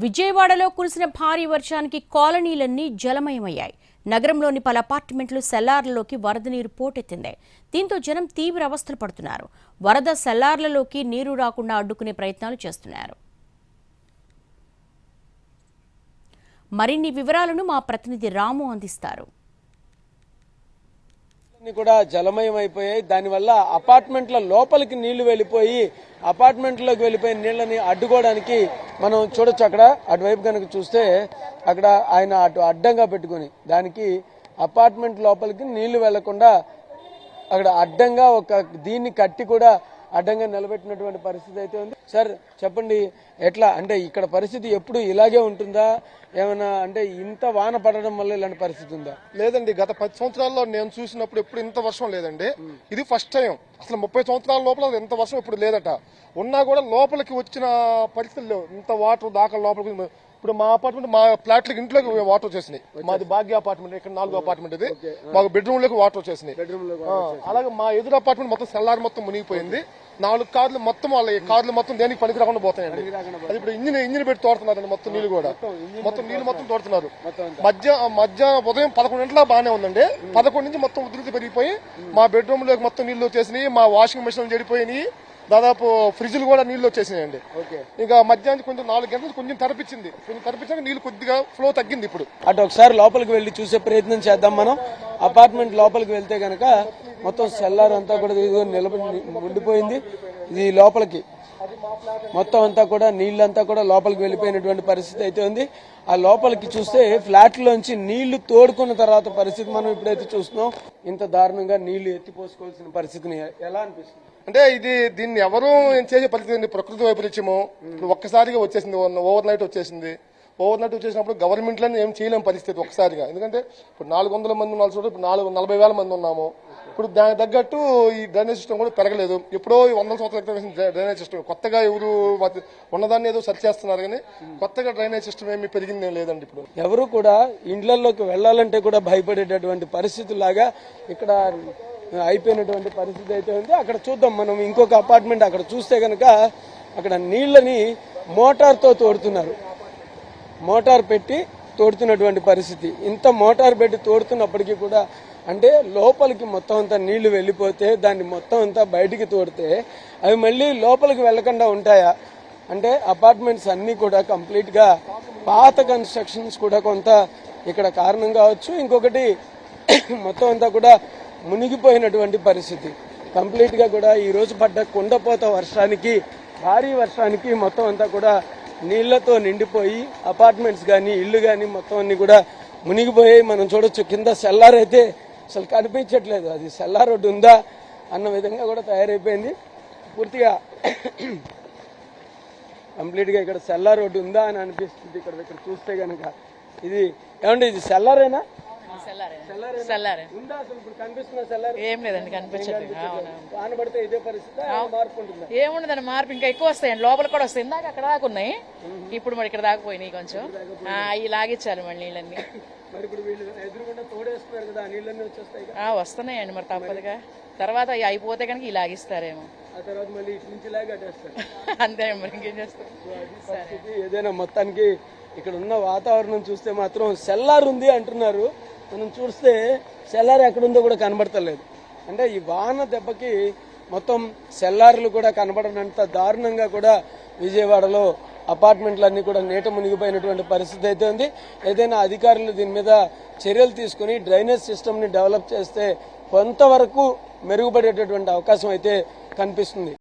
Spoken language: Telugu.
విజయవాడలో కురిసిన భారీ వర్షానికి కాలనీలన్నీ జలమయమయ్యాయి. నగరంలోని పలు అపార్ట్మెంట్లు సెల్లార్లలోకి వరద నీరు పోటెత్తింది. దీంతో జనం తీవ్ర అవస్థలు పడుతున్నారు. వరద సెల్లార్లలోకి నీరు రాకుండా అడ్డుకునే ప్రయత్నాలు చేస్తున్నారు. మరిన్ని వివరాలను మా ప్రతినిధి రాము అందిస్తారు. కూడా జలమయం అయిపోయాయి. దానివల్ల అపార్ట్మెంట్ల లోపలికి నీళ్లు వెళ్ళిపోయి అపార్ట్మెంట్లోకి వెళ్ళిపోయిన నీళ్లని అడ్డుకోవడానికి మనం చూడొచ్చు. అక్కడ అటువైపు కనుక చూస్తే అక్కడ ఆయన అటు అడ్డంగా పెట్టుకుని దానికి అపార్ట్మెంట్ లోపలికి నీళ్లు వెళ్లకుండా అక్కడ అడ్డంగా ఒక దీన్ని కట్టి కూడా అడ్డంగా నిలబెట్టినటువంటి పరిస్థితి అయితే ఉంది. సార్ చెప్పండి, ఎట్లా అంటే ఇక్కడ పరిస్థితి ఎప్పుడు ఇలాగే ఉంటుందా? ఏమైనా అంటే ఇంత వాన పడడం వల్ల ఇలాంటి పరిస్థితి ఉందా? లేదండి, గత 10 సంవత్సరాల్లో నేను చూసినప్పుడు ఎప్పుడు ఇంత వర్షం లేదండి. ఇది ఫస్ట్ టైం. అసలు 30 సంవత్సరాల లోపల ఇంత వర్షం ఇప్పుడు లేదట. ఉన్నా కూడా లోపలికి వచ్చిన పరిస్థితులు లేవు. ఇంత వాటర్ దాకా లోపలికి. ఇప్పుడు మా అపార్ట్మెంట్, మా ఫ్లాట్లకి ఇంట్లోకి వాటర్ వచ్చేసినాయి. మాది భాగ్య అపార్ట్మెంట్, ఇక్కడ 4వ అపార్ట్మెంట్. ఇది మాకు బెడ్రూమ్ లోకి వాటర్ వచ్చేసినాయి. అలాగే మా ఎదురు అపార్ట్మెంట్ మొత్తం సెల్లార్ మొత్తం మునిగిపోయింది. 4 కార్లు మొత్తం వాళ్ళ కార్లు మొత్తం దేనికి పనికి రాకుండా పోతాయండి. అది ఇప్పుడు ఇంజిన్ పెట్టి తోడుతున్నారండి. మొత్తం నీళ్లు కూడా మొత్తం తోడుతున్నారు. మధ్యాహ్నం ఉదయం 11 గంటల బాగానే ఉందండి. 11 నుంచి మొత్తం ఉధృతి పెరిగిపోయి మా బెడ్రూమ్ లోకి మొత్తం నీళ్లు వచ్చేసినాయి. మా వాషింగ్ మెషిన్లు చెడిపోయినాయి. దాదాపు ఫ్రిడ్జ్లు కూడా నీళ్లు వచ్చేసినాయండి. ఇంకా మధ్యాహ్నం కొంచెం 4 గంటలు కొంచెం తరపించాక నీళ్లు కొద్దిగా ఫ్లో తగ్గింది. ఇప్పుడు అటు ఒకసారి లోపలికి వెళ్లి చూసే ప్రయత్నం చేద్దాం మనం. అపార్ట్మెంట్ లోపలికి వెళ్తే గనక మొత్తం సెల్లార్ అంతా కూడా ఉండిపోయింది. ఇది లోపలికి మొత్తం అంతా కూడా నీళ్లంతా కూడా లోపలికి వెళ్ళిపోయినటువంటి పరిస్థితి అయితే ఉంది. ఆ లోపలికి చూస్తే ఫ్లాట్లోంచి నీళ్లు తోడుకున్న తర్వాత పరిస్థితి మనం ఇప్పుడైతే చూస్తున్నాం. ఇంత దారుణంగా నీళ్లు ఎత్తిపోసుకోవాల్సిన పరిస్థితిని ఎలా అనిపిస్తుంది? అంటే దీన్ని ఎవరూ చేసే పరిస్థితి. ప్రకృతి వైపరీత్యము ఇప్పుడు ఒక్కసారిగా వచ్చేసింది. ఓవర్ నైట్ వచ్చేసినప్పుడు గవర్నమెంట్ లో ఏం చేయలేని పరిస్థితి ఒక్కసారిగా. ఎందుకంటే ఇప్పుడు 400 మంది ఉన్న చోట ఇప్పుడు 40,000 మంది ఉన్నాము. ఇప్పుడు దానికి తగ్గట్టు ఈ డ్రైనేజ్ సిస్టమ్ కూడా పెరగలేదు. ఎప్పుడో 100 సంవత్సరాల డ్రైనేజ్ సిస్టమ్ కొత్తగా ఎవరు ఉన్నదాన్ని ఏదో సర్చ్ చేస్తున్నారు, కానీ కొత్తగా డ్రైనేజ్ సిస్టమ్ ఏమి పెరిగింది లేదండి. ఇప్పుడు ఎవరు కూడా ఇండ్లలోకి వెళ్లాలంటే కూడా భయపడేటటువంటి పరిస్థితి లాగా ఇక్కడ అయిపోయినటువంటి పరిస్థితి అయితే ఉంది. అక్కడ చూద్దాం మనం ఇంకొక అపార్ట్మెంట్. అక్కడ చూస్తే కనుక అక్కడ నీళ్లని మోటార్తో తోడుతున్నారు. మోటార్ పెట్టి తోడుతున్నటువంటి పరిస్థితి. ఇంత మోటార్ పెట్టి తోడుతున్నప్పటికీ కూడా అంటే లోపలికి మొత్తం అంతా నీళ్లు వెళ్ళిపోతే దాన్ని మొత్తం అంతా బయటికి తోడితే అవి మళ్ళీ లోపలికి వెళ్లకుండా ఉంటాయా? అంటే అపార్ట్మెంట్స్ అన్ని కూడా కంప్లీట్ గా పాత కన్స్ట్రక్షన్స్ కూడా కొంత ఇక్కడ కారణం కావచ్చు. ఇంకొకటి మొత్తం అంతా కూడా మునిగిపోయినటువంటి పరిస్థితి. కంప్లీట్ గా కూడా ఈ రోజు పడ్డ కుండపోత వర్షానికి, భారీ వర్షానికి మొత్తం అంతా కూడా నీళ్లతో నిండిపోయి అపార్ట్మెంట్స్ కానీ ఇళ్లు కానీ మొత్తం అన్ని కూడా మునిగిపోయాయి. మనం చూడొచ్చు కింద సెల్లార్ అయితే అసలు కనిపించట్లేదు. అది సెల్లార్ రోడ్డు ఉందా అన్న విధంగా కూడా తయారైపోయింది. పూర్తిగా కంప్లీట్ గా ఇక్కడ సెల్లార్ రోడ్డు ఉందా అని అనిపిస్తుంది. ఇక్కడ చూస్తే కనుక ఇది ఏమండి, ఇది సెల్లారేనా? ఏం లేదండి, కనిపించట్లేదు. వానబడితే ఇదే పరిస్థితి. మార్పు ఉంటుందా? ఏముండదండి, మార్పు ఇంకా ఎక్కువ వస్తాయండి. లోపల కూడా వస్తాయి. ఇందాక అక్కడ దాకా ఉన్నాయి, ఇప్పుడు మరి ఇక్కడ దాకా పోయినాయి. కొంచెం అవి లాగించాలి మళ్ళీ నీళ్ళన్నీ. వస్తున్నాయండి, మరి తప్పదుగా. తర్వాత అవి అయిపోతే కనుక ఇవి లాగిస్తారేమో. అంతే, మరి ఇంకేం చేస్తారు. ఏదైనా మొత్తానికి ఇక్కడ ఉన్న వాతావరణం చూస్తే మాత్రం సెల్లార్ ఉంది అంటున్నారు. మనం చూస్తే సెల్లార్ ఎక్కడుందో కూడా కనబడతలేదు. అంటే ఈ వాన దెబ్బకి మొత్తం సెల్లార్లు కూడా కనబడనంత దారుణంగా కూడా విజయవాడలో అపార్ట్మెంట్లన్నీ కూడా నీట మునిగిపోయినటువంటి పరిస్థితి అయితే ఉంది. ఏదైనా అధికారులు దీని మీద చర్యలు తీసుకుని డ్రైనేజ్ సిస్టమ్ ని డెవలప్ చేస్తే కొంతవరకు మెరుగుపడేటటువంటి అవకాశం అయితే కనిపిస్తుంది.